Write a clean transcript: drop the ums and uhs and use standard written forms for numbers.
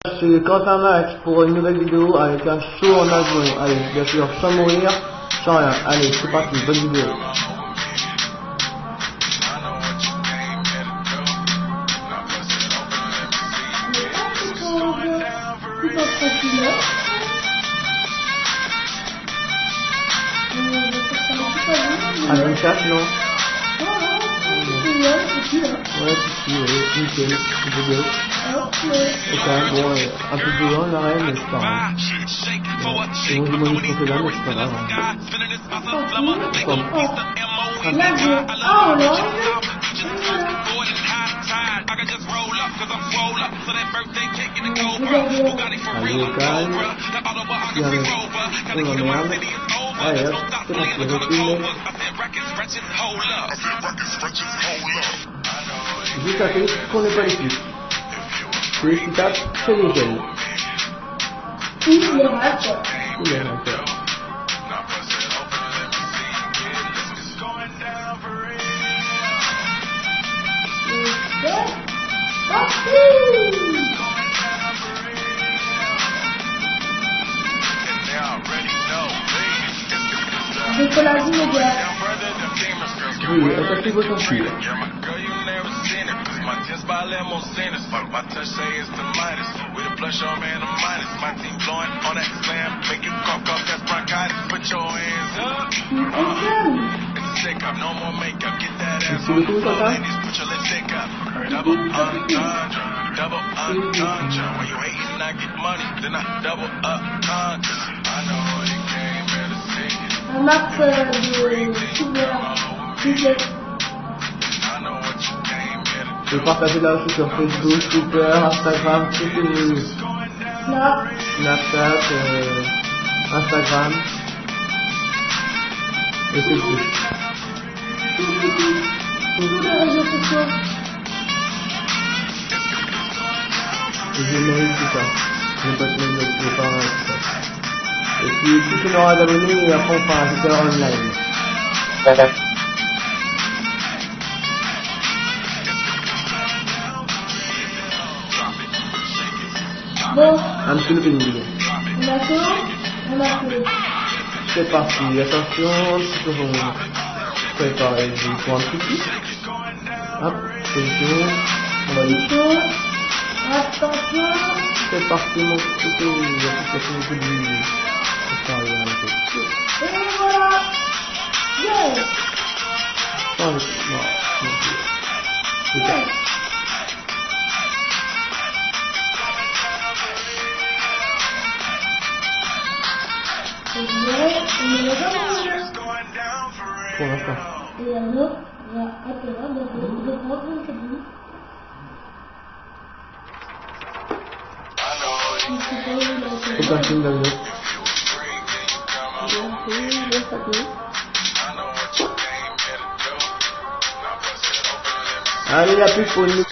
C'est Quentin Max pour une nouvelle vidéo avec un saut en avion. Allez, bien sûr, sans mourir, sans rien. Allez, c'est parti, bonne vidéo. Ah, une chasse, non? Ouais, si, nickel, c'est beau. Ok, bon, un peu plus loin l'arrêt, mais c'est pas grave. Ils vont démolir ce côté là, mais c'est pas grave. Allez, au calme. Il y a oh la merde. Allez hop, c'est parti, recule. Juste à côté, qu'on n'est pas les flics. C'est les qui tapent, c'est les jeunes. Ou les rappeurs. Ou les rappeurs. Décollage immédiat. Oui, attaquez vos sensibles. C'est le coup comme ça? Un max de super. Je vais partager là aussi sur Facebook, Twitter, Instagram, tout ce que vous voulez. Snapchat, Instagram. Et c'est tout. Tous les réseaux sociaux. Et Gmail, tout ça. Les boîtes mail, les parents, tout ça. Et puis, plus on aura d'abonnés, et après on fera un super online. Bon, Un petit peu de vidéo. on a fait. C'est parti, attention, c'est pour vous préparer pour un petit peu. Hop, position, on va y Attention. Attention. c'est parti mon petit peu, il y a tout à fait de vidéo. C'est ça, il y a un peu. Et voilà. Yeah. Oh, non, c'est ça. Pour l'instant. Et alors, on va attendre de prendre une cabine. C'est un film d'avion. Allez, la pub pour une